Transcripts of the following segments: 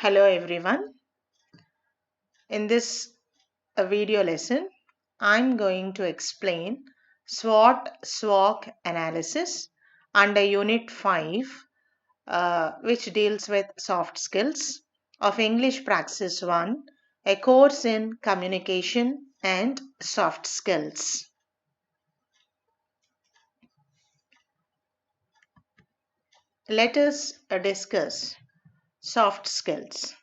Hello everyone. In this video lesson, I'm going to explain SWOT SWOC analysis under Unit 5, which deals with soft skills of English Praxis 1, a course in communication and soft skills. Let us discuss soft skills.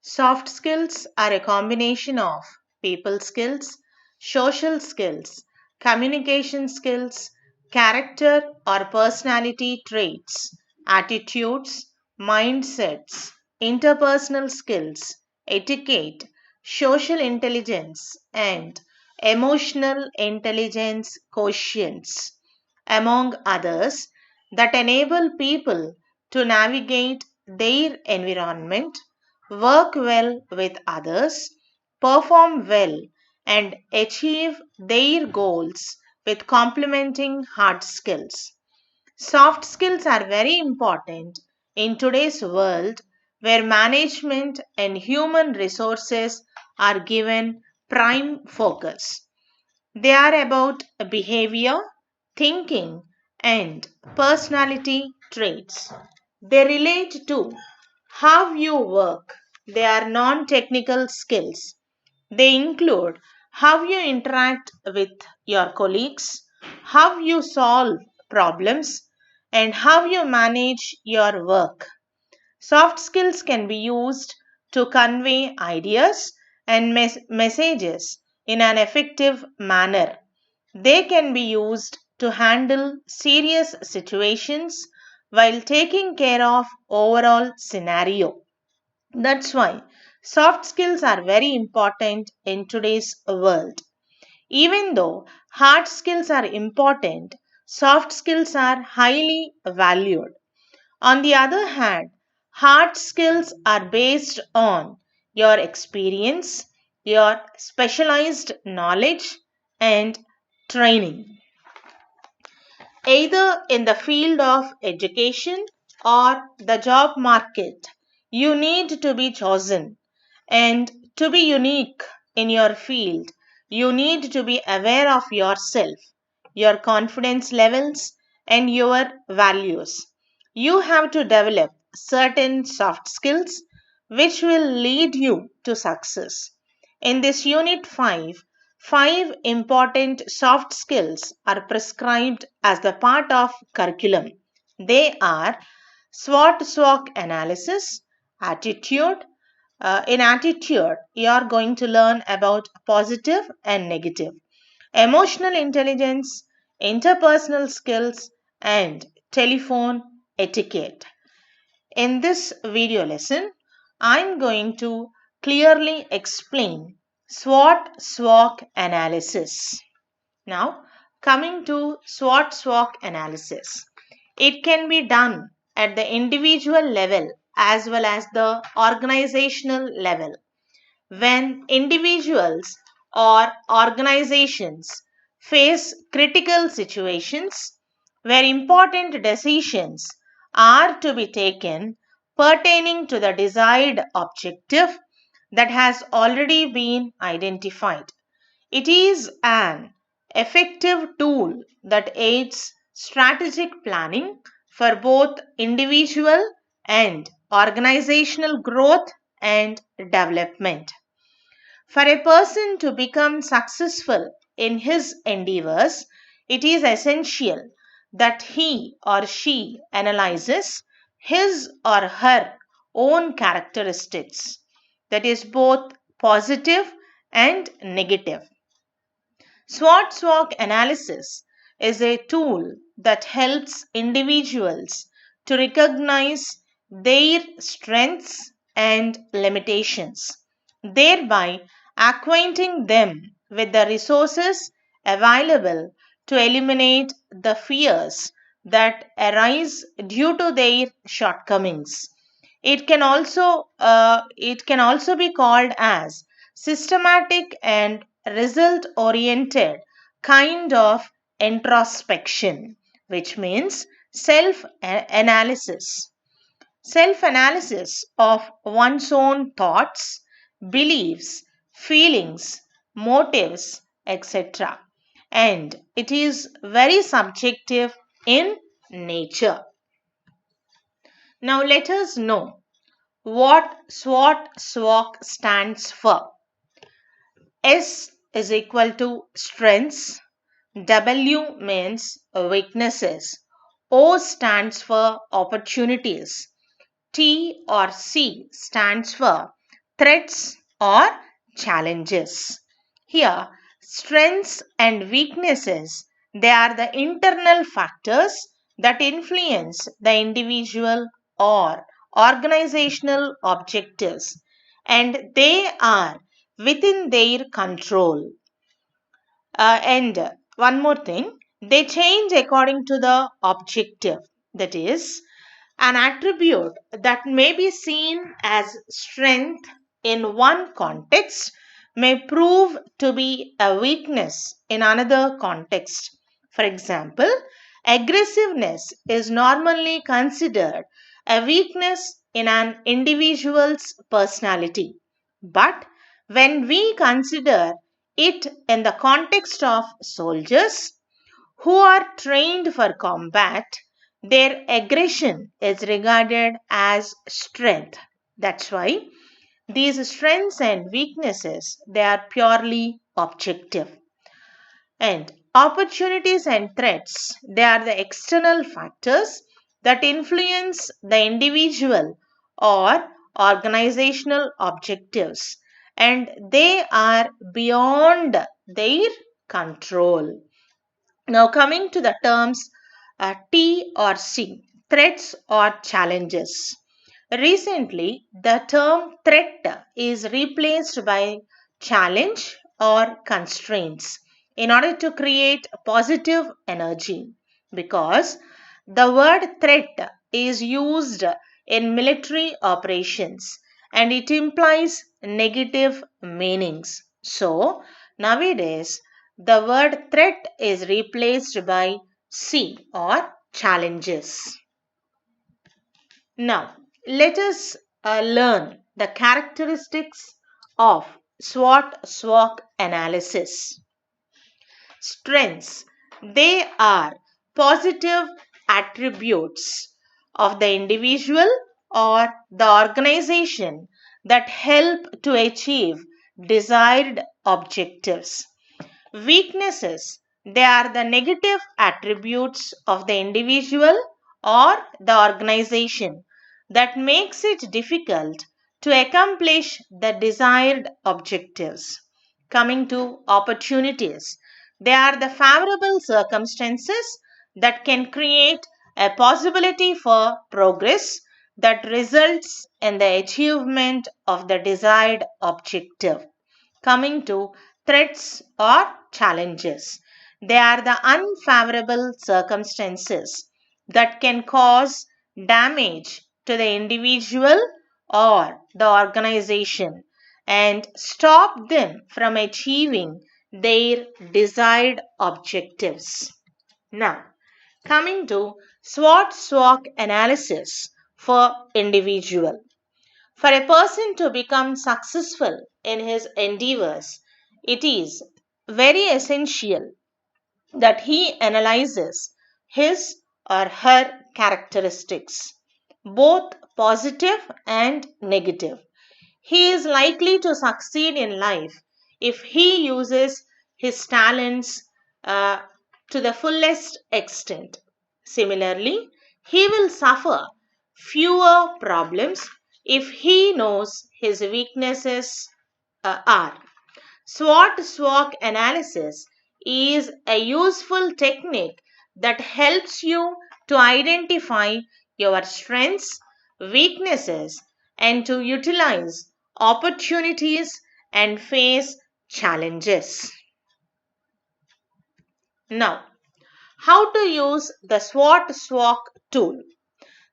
Soft skills are a combination of people skills, social skills, communication skills, character or personality traits, attitudes, mindsets, interpersonal skills, etiquette, social intelligence, and emotional intelligence quotients, among others, that enable people to navigate their environment, work well with others, perform well, and achieve their goals with complementing hard skills. Soft skills are very important in today's world where management and human resources are given prime focus. They are about behavior, thinking, and personality traits. They relate to how you work. They are non technical skills. They include how you interact with your colleagues, how you solve problems, and how you manage your work. Soft skills can be used to convey ideas and messages in an effective manner. They can be used to handle serious situations while taking care of overall scenario. That's why soft skills are very important in today's world. Even though hard skills are important, soft skills are highly valued. On the other hand, hard skills are based on your experience, your specialized knowledge, and training, either in the field of education or the job market. You need to be chosen, and to be unique in your field, you need to be aware of yourself, your confidence levels, and your values. You have to develop certain soft skills which will lead you to success. In this Unit 5, five important soft skills are prescribed as the part of curriculum. They are SWOT SWOC analysis, attitude. In attitude, you are going to learn about positive and negative, emotional intelligence, interpersonal skills, and telephone etiquette. In this video lesson, I'm going to clearly explain SWOT SWOC analysis. Now, coming to SWOT SWOC analysis, it can be done at the individual level as well as the organizational level. When individuals or organizations face critical situations where important decisions are to be taken pertaining to the desired objective that has already been identified, it is an effective tool that aids strategic planning for both individual and organizational growth and development. For a person to become successful in his endeavors, it is essential that he or she analyzes his or her own characteristics, that is, both positive and negative. SWOT SWOC analysis is a tool that helps individuals to recognize their strengths and limitations, thereby acquainting them with the resources available to eliminate the fears that arise due to their shortcomings. It can also be called as systematic and result oriented kind of introspection, which means self analysis. self analysis of one's own thoughts, beliefs, feelings, motives, etc. And it is very subjective in nature. Now let us know what SWOT SWOC stands for. S is equal to strengths, W means weaknesses, O stands for opportunities, T or C stands for threats or challenges. Here, strengths and weaknesses, they are the internal factors that influence the individual or organizational objectives, and they are within their control. And one more thing, they change according to the objective. That is, an attribute that may be seen as strength in one context may prove to be a weakness in another context. For example, aggressiveness is normally considered a weakness in an individual's personality. But when we consider it in the context of soldiers who are trained for combat, their aggression is regarded as strength. That's why these strengths and weaknesses, they are purely objective. And opportunities and threats, they are the external factors that influence the individual or organizational objectives, and they are beyond their control. Now, coming to the terms T or C, threats or challenges. Recently, the term threat is replaced by challenge or constraints in order to create positive energy, because the word threat is used in military operations and it implies negative meanings. So, nowadays, the word threat is replaced by C or challenges. Now, let us learn the characteristics of SWOT SWOC analysis. Strengths, they are positive attributes of the individual or the organization that help to achieve desired objectives. Weaknesses, they are the negative attributes of the individual or the organization that makes it difficult to accomplish the desired objectives. Coming to opportunities, they are the favorable circumstances that can create a possibility for progress that results in the achievement of the desired objective. Coming to threats or challenges, they are the unfavorable circumstances that can cause damage to the individual or the organization and stop them from achieving their desired objectives. Now, coming to SWOT SWOC analysis for individual. For a person to become successful in his endeavors, it is very essential that he analyzes his or her characteristics, both positive and negative. He is likely to succeed in life if he uses his talents uh, to the fullest extent. Similarly, he will suffer fewer problems if he knows his weaknesses are. SWOT SWOC analysis is a useful technique that helps you to identify your strengths, weaknesses, and to utilize opportunities and face challenges. Now, how to use the SWOT SWOC tool.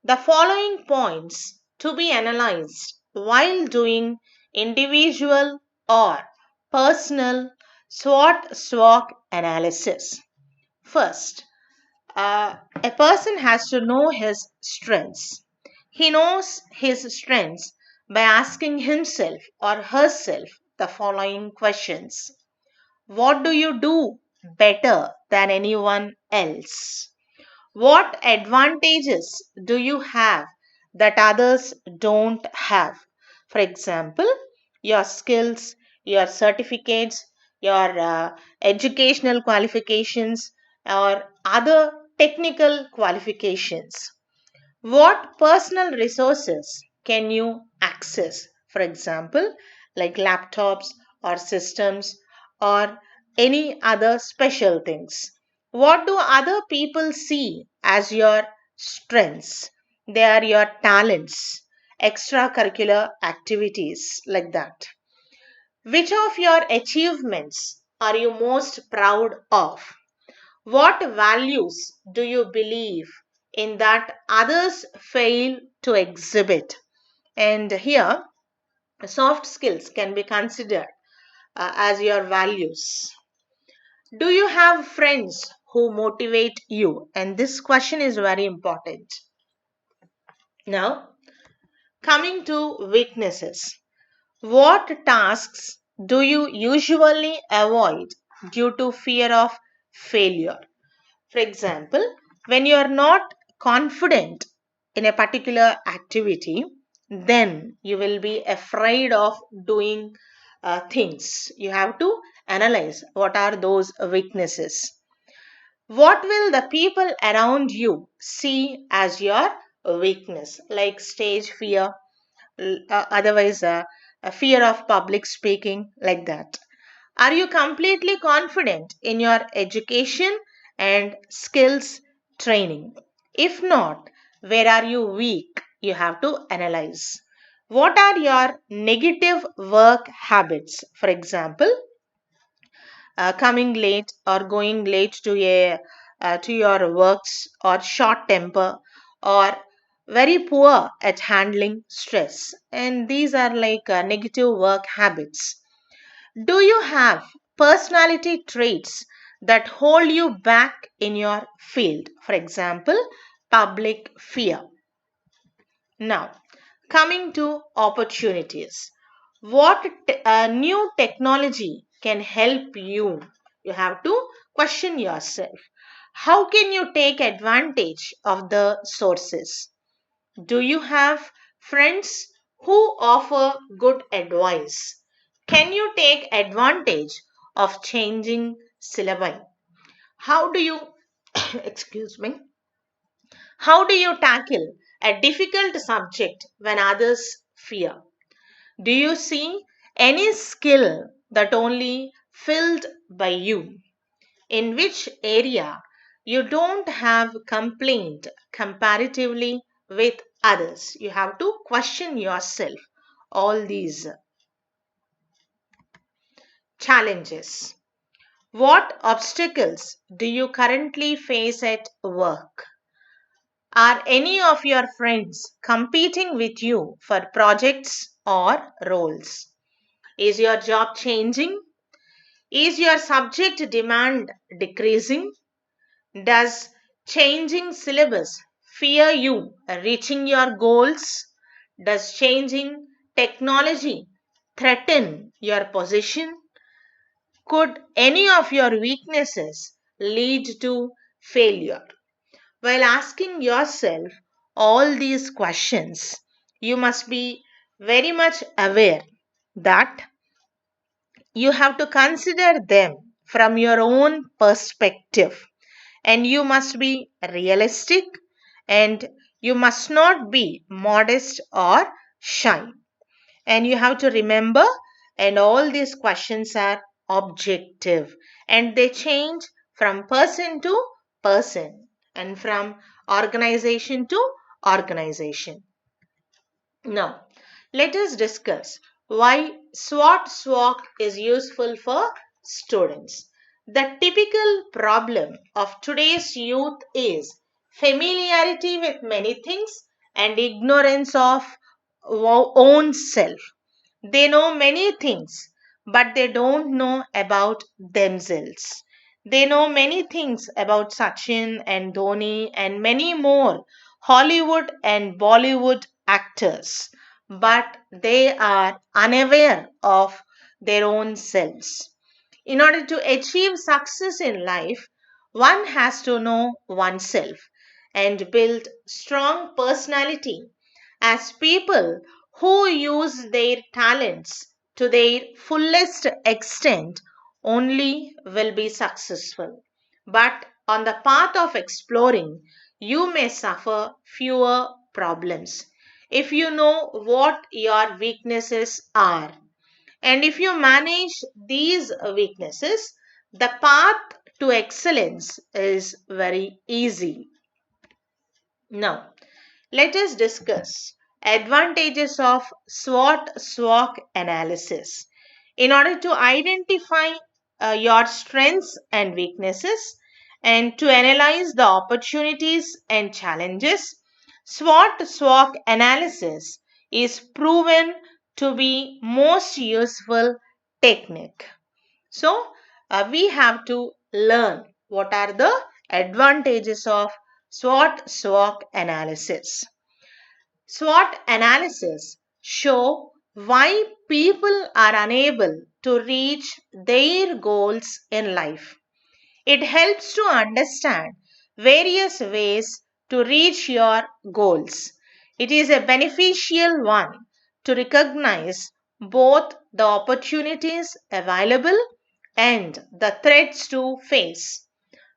The following points to be analyzed while doing individual or personal SWOT SWOC analysis. First, a person has to know his strengths. He knows his strengths by asking himself or herself the following questions. What do you do better than anyone else? What advantages do you have that others don't have? For example, your skills, your certificates, your educational qualifications, or other technical qualifications. What personal resources can you access? For example, like laptops or systems or any other special things. What do other people see as your strengths? They are your talents, extracurricular activities, like that. Which of your achievements are you most proud of? What values do you believe in that others fail to exhibit? And here, soft skills can be considered as your values. Do you have friends who motivate you? And this question is very important. Now, coming to weaknesses. What tasks do you usually avoid due to fear of failure? For example, when you are not confident in a particular activity, then you will be afraid of doing things. You have to analyze what are those weaknesses. What will the people around you see as your weakness, like stage fear, otherwise, a fear of public speaking, like that? Are you completely confident in your education and skills training? If not, where are you weak? You have to analyze. What are your negative work habits? For example, coming late or going late to your works, or short temper, or very poor at handling stress. And these are like negative work habits. Do you have personality traits that hold you back in your field? For example, public fear. Now, coming to opportunities. What new technology can help you? You have to question yourself. How can you take advantage of the sources? Do you have friends who offer good advice? Can you take advantage of changing syllabi? How do you, excuse me, how do you tackle a difficult subject when others fear? Do you see any skill that only filled by you? In which area you don't have complaint comparatively with others? You have to question yourself all these challenges. What obstacles do you currently face at work? Are any of your friends competing with you for projects or roles? Is your job changing? Is your subject demand decreasing? Does changing syllabus fear you reaching your goals? Does changing technology threaten your position? Could any of your weaknesses lead to failure? While asking yourself all these questions, you must be very much aware that you have to consider them from your own perspective, and you must be realistic, and you must not be modest or shy. And you have to remember, and all these questions are objective, and they change from person to person and from organization to organization. Now, let us discuss why SWOT SWOC is useful for students. The typical problem of today's youth is familiarity with many things and ignorance of own self. They know many things, but they don't know about themselves. They know many things about Sachin and Dhoni and many more Hollywood and Bollywood actors, but they are unaware of their own selves. In order to achieve success in life, one has to know oneself and build strong personality as people who use their talents to their fullest extent only will be successful. But on the path of exploring, you may suffer fewer problems if you know what your weaknesses are. And if you manage these weaknesses, the path to excellence is very easy. Now, let us discuss advantages of SWOT SWOC analysis. In order to identify your strengths and weaknesses and to analyze the opportunities and challenges, SWOT SWOC analysis is proven to be most useful technique. So, we have to learn what are the advantages of SWOT SWOC analysis. SWOT analysis show why people are unable to reach their goals in life. It helps to understand various ways to reach your goals. It is a beneficial one to recognize both the opportunities available and the threats to face.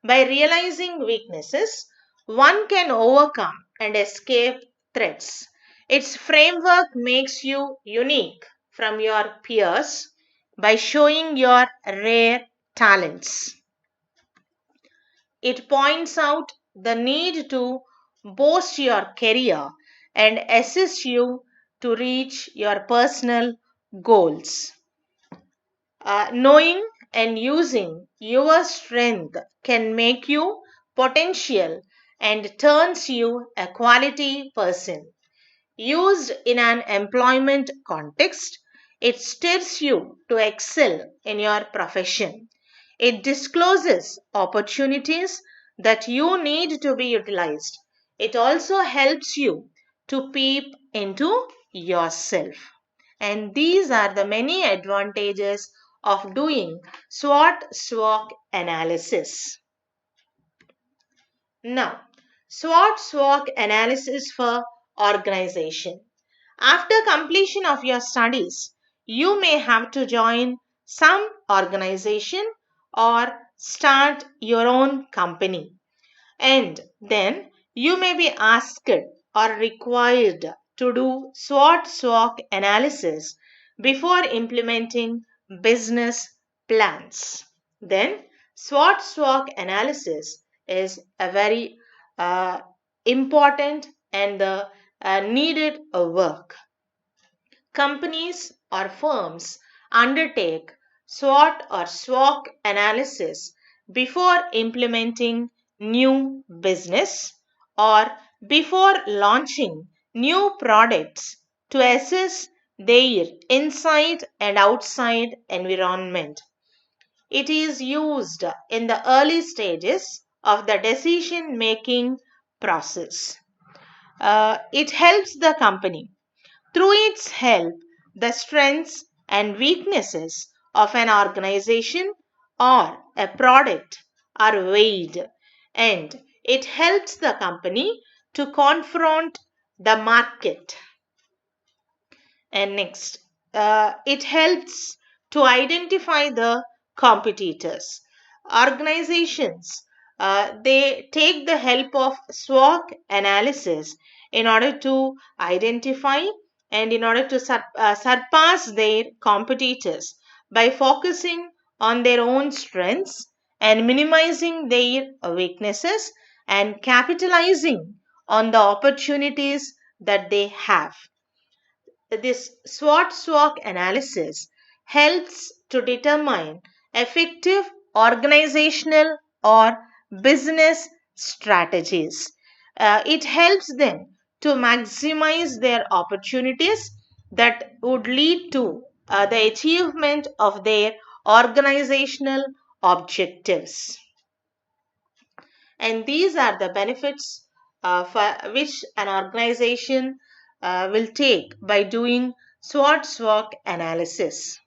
By realizing weaknesses, one can overcome and escape threats. Its framework makes you unique from your peers by showing your rare talents. It points out the need to boost your career and assist you to reach your personal goals. Knowing and using your strength can make you potential and turns you a quality person. Used in an employment context, it stirs you to excel in your profession. It discloses opportunities that you need to be utilized. It also helps you to peep into yourself. And these are the many advantages of doing SWOT SWOC analysis. Now, SWOT SWOC analysis for organization. After completion of your studies, you may have to join some organization or start your own company. And then you may be asked or required to do SWOT SWOC analysis before implementing business plans. Then SWOT SWOC analysis is a very uh, important and needed work. Companies or firms undertake SWOT or SWOC analysis before implementing new business or before launching new products to assess their inside and outside environment. It is used in the early stages of the decision making process. It helps the company through its help, the strengths and weaknesses of an organization or a product are weighed, and it helps the company to confront the market. And next, it helps to identify the competitors. Organizations they take the help of SWOT analysis in order to identify and in order to surpass their competitors by focusing on their own strengths and minimizing their weaknesses and capitalizing on the opportunities that they have. This SWOT SWOC analysis helps to determine effective organizational or business strategies. It helps them to maximize their opportunities that would lead to the achievement of their organizational objectives. And these are the benefits which an organization will take by doing SWOT SWOC analysis.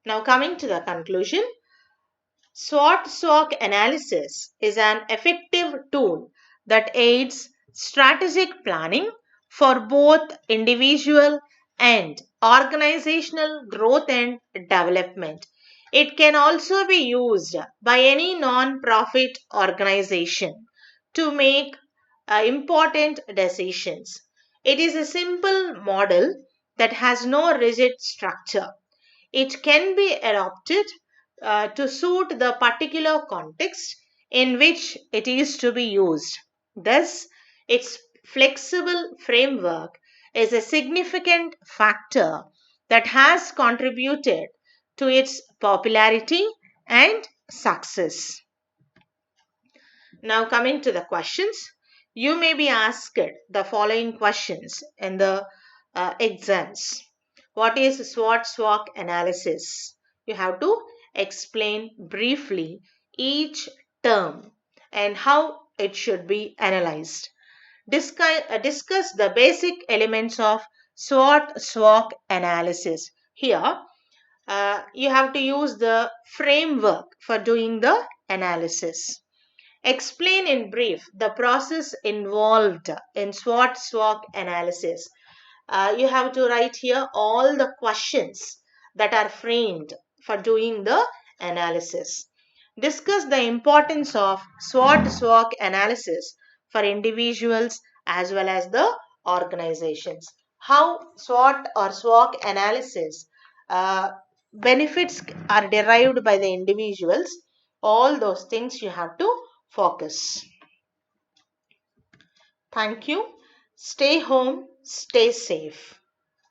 Now, coming to the conclusion, SWOT SWOC analysis is an effective tool that aids strategic planning for both individual and organizational growth and development. It can also be used by any non-profit organization to make important decisions. It is a simple model that has no rigid structure. It can be adopted to suit the particular context in which it is to be used. Thus, its flexible framework is a significant factor that has contributed to its popularity and success. Now, coming to the questions, you may be asked the following questions in the exams. What is SWOT SWOC analysis? You have to explain briefly each term and how it should be analyzed. Discuss the basic elements of SWOT SWOC analysis. Here, you have to use the framework for doing the analysis. Explain in brief the process involved in SWOT SWOC analysis. You have to write here all the questions that are framed for doing the analysis. Discuss the importance of SWOT SWOC analysis for individuals as well as the organizations. How SWOT or SWOC analysis benefits are derived by the individuals. All those things you have to focus. Thank you. Stay home, stay safe.